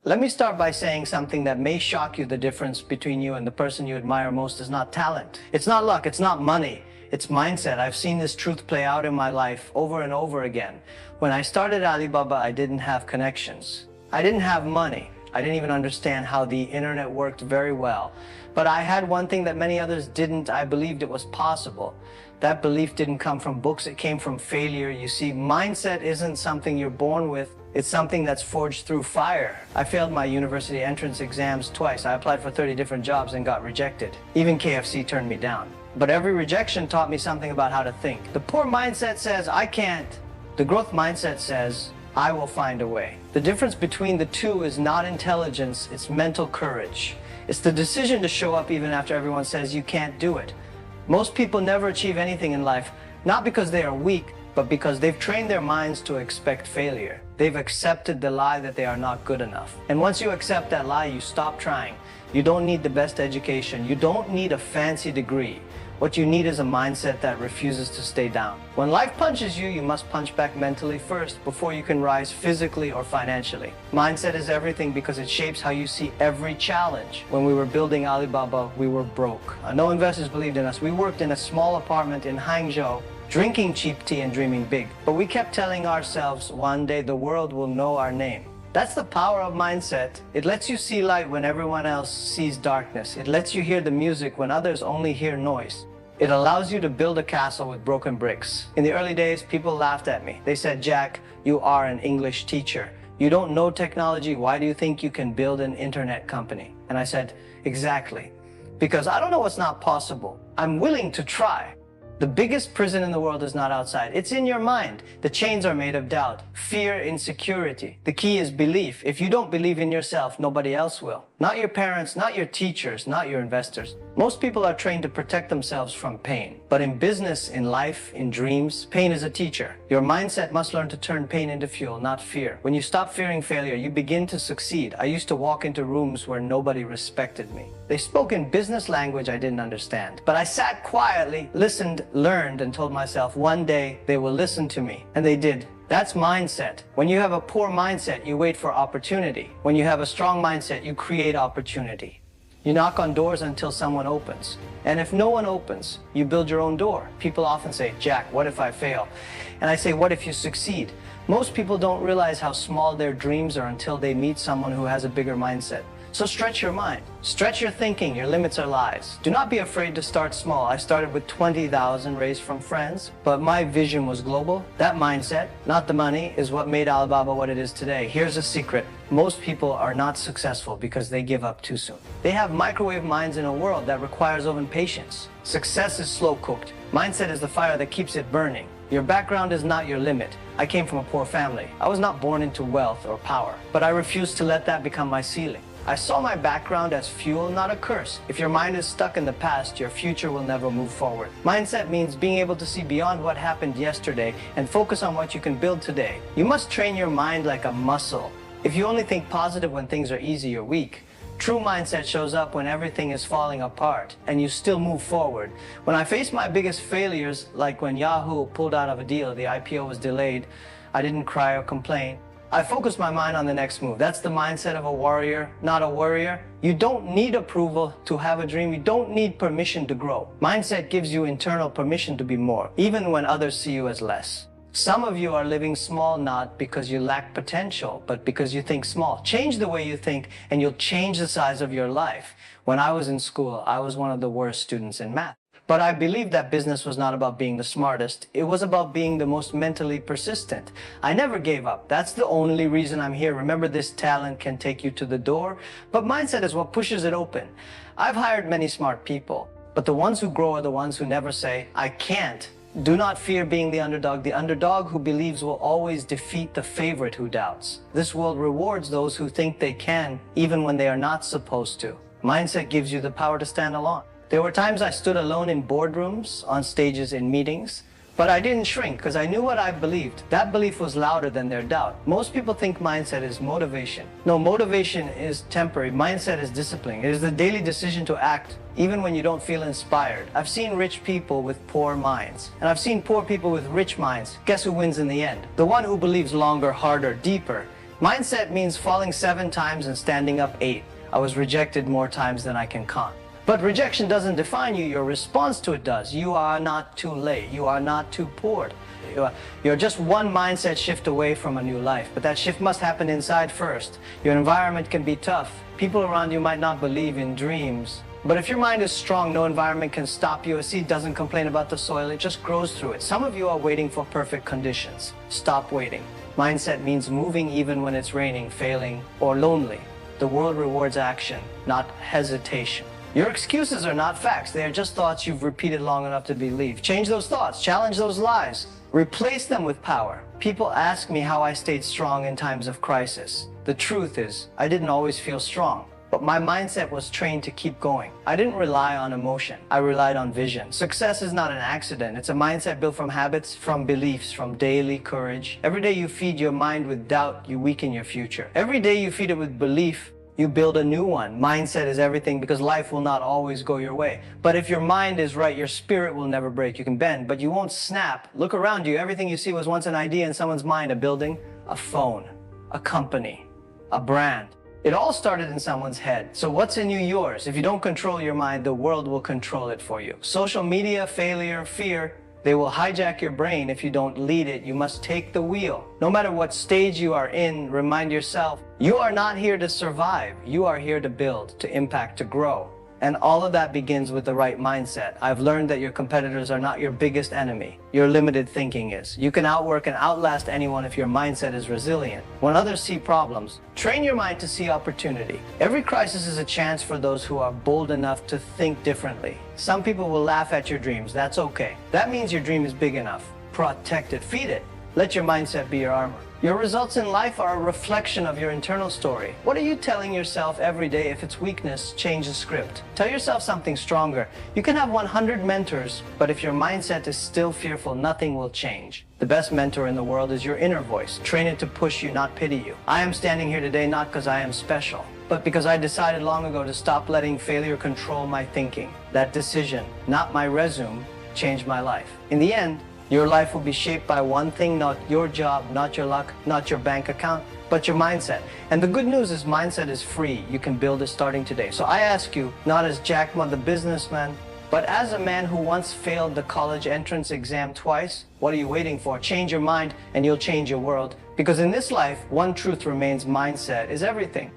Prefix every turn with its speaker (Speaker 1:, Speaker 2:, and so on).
Speaker 1: Let me start by saying something that may shock you. The difference between you and the person you admire most is not talent. It's not luck, it's not money, it's mindset. I've seen this truth play out in my life over and over again. When I started Alibaba, I didn't have connections. I didn't have money. I didn't even understand how the internet worked very well. But I had one thing that many others didn't. I believed it was possible. That belief didn't come from books, it came from failure. You see, mindset isn't something you're born with. It's something that's forged through fire. I failed my university entrance exams twice. I applied for 30 different jobs and got rejected. Even KFC turned me down. But every rejection taught me something about how to think. The poor mindset says, I can't. The growth mindset says, I will find a way. The difference between the two is not intelligence, it's mental courage. It's the decision to show up even after everyone says you can't do it. Most people never achieve anything in life, not because they are weak, but because they've trained their minds to expect failure. They've accepted the lie that they are not good enough. And once you accept that lie, you stop trying. You don't need the best education. You don't need a fancy degree. What you need is a mindset that refuses to stay down. When life punches you, you must punch back mentally first before you can rise physically or financially. Mindset is everything because it shapes how you see every challenge. When we were building Alibaba, we were broke. No investors believed in us. We worked in a small apartment in Hangzhou, drinking cheap tea and dreaming big. But we kept telling ourselves, one day the world will know our name. That's the power of mindset. It lets you see light when everyone else sees darkness. It lets you hear the music when others only hear noise. It allows you to build a castle with broken bricks. In the early days, people laughed at me. They said, Jack, you are an English teacher. You don't know technology. Why do you think you can build an internet company? And I said, exactly. Because I don't know what's not possible. I'm willing to try. The biggest prison in the world is not outside. It's in your mind. The chains are made of doubt, fear, insecurity. The key is belief. If you don't believe in yourself, nobody else will. Not your parents, not your teachers, not your investors. Most people are trained to protect themselves from pain. But in business, in life, in dreams, pain is a teacher. Your mindset must learn to turn pain into fuel, not fear. When you stop fearing failure, you begin to succeed. I used to walk into rooms where nobody respected me. They spoke in business language I didn't understand. But I sat quietly, listened, learned, and told myself one day they will listen to me. And they did. That's mindset. When you have a poor mindset, you wait for opportunity. When you have a strong mindset, you create opportunity. You knock on doors until someone opens. And if no one opens, you build your own door. People often say, Jack, what if I fail? And I say, what if you succeed? Most people don't realize how small their dreams are until they meet someone who has a bigger mindset. So stretch your mind, stretch your thinking. Your limits are lies. Do not be afraid to start small. I started with 20,000 raised from friends, but my vision was global. That mindset, not the money, is what made Alibaba what it is today. Here's a secret. Most people are not successful because they give up too soon. They have microwave minds in a world that requires oven patience. Success is slow cooked. Mindset is the fire that keeps it burning. Your background is not your limit. I came from a poor family. I was not born into wealth or power, but I refused to let that become my ceiling. I saw my background as fuel, not a curse. If your mind is stuck in the past, your future will never move forward. Mindset means being able to see beyond what happened yesterday and focus on what you can build today. You must train your mind like a muscle. If you only think positive when things are easy, you're weak. True mindset shows up when everything is falling apart and you still move forward. When I faced my biggest failures, like when Yahoo pulled out of a deal, the IPO was delayed, I didn't cry or complain. I focused my mind on the next move. That's the mindset of a warrior, not a worrier. You don't need approval to have a dream. You don't need permission to grow. Mindset gives you internal permission to be more, even when others see you as less. Some of you are living small not because you lack potential, but because you think small. Change the way you think and you'll change the size of your life. When I was in school, I was one of the worst students in math. But I believed that business was not about being the smartest. It was about being the most mentally persistent. I never gave up. That's the only reason I'm here. Remember, this talent can take you to the door, but mindset is what pushes it open. I've hired many smart people, but the ones who grow are the ones who never say, I can't. Do not fear being the underdog. The underdog who believes will always defeat the favorite who doubts. This world rewards those who think they can, even when they are not supposed to. Mindset gives you the power to stand alone. There were times I stood alone in boardrooms, on stages, in meetings, but I didn't shrink because I knew what I believed. That belief was louder than their doubt. Most people think mindset is motivation. No, motivation is temporary. Mindset is discipline. It is the daily decision to act even when you don't feel inspired. I've seen rich people with poor minds, and I've seen poor people with rich minds. Guess who wins in the end? The one who believes longer, harder, deeper. Mindset means falling 7 times and standing up 8. I was rejected more times than I can count. But rejection doesn't define you, your response to it does. You are not too late, you are not too poor. You're just one mindset shift away from a new life, but that shift must happen inside first. Your environment can be tough. People around you might not believe in dreams. But if your mind is strong, no environment can stop you. A seed doesn't complain about the soil, it just grows through it. Some of you are waiting for perfect conditions. Stop waiting. Mindset means moving even when it's raining, failing, or lonely. The world rewards action, not hesitation. Your excuses are not facts. They are just thoughts you've repeated long enough to believe. Change those thoughts. Challenge those lies. Replace them with power. People ask me how I stayed strong in times of crisis. The truth is, I didn't always feel strong, but my mindset was trained to keep going. I didn't rely on emotion. I relied on vision. Success is not an accident. It's a mindset built from habits, from beliefs, from daily courage. Every day you feed your mind with doubt, you weaken your future. Every day you feed it with belief, you build a new one. Mindset is everything, because life will not always go your way. But if your mind is right, your spirit will never break. You can bend, but you won't snap. Look around you. Everything you see was once an idea in someone's mind. A building, a phone, a company, a brand. It all started in someone's head. So what's in you yours? If you don't control your mind, the world will control it for you. Social media, failure, fear, they will hijack your brain if you don't lead it. You must take the wheel. No matter what stage you are in, remind yourself, you are not here to survive. You are here to build, to impact, to grow. And all of that begins with the right mindset. I've learned that your competitors are not your biggest enemy. Your limited thinking is. You can outwork and outlast anyone if your mindset is resilient. When others see problems, train your mind to see opportunity. Every crisis is a chance for those who are bold enough to think differently. Some people will laugh at your dreams. That's okay. That means your dream is big enough. Protect it. Feed it. Let your mindset be your armor. Your results in life are a reflection of your internal story. What are you telling yourself every day? If it's weakness, change the script. Tell yourself something stronger. You can have 100 mentors, but if your mindset is still fearful, nothing will change. The best mentor in the world is your inner voice. Train it to push you, not pity you. I am standing here today not because I am special, but because I decided long ago to stop letting failure control my thinking. That decision, not my resume, changed my life. In the end, your life will be shaped by one thing, not your job, not your luck, not your bank account, but your mindset. And the good news is mindset is free. You can build it starting today. So I ask you, not as JackMa the businessman, but as a man who once failed the college entrance exam twice, what are you waiting for? Change your mind and you'll change your world. Because in this life, one truth remains: mindset is everything.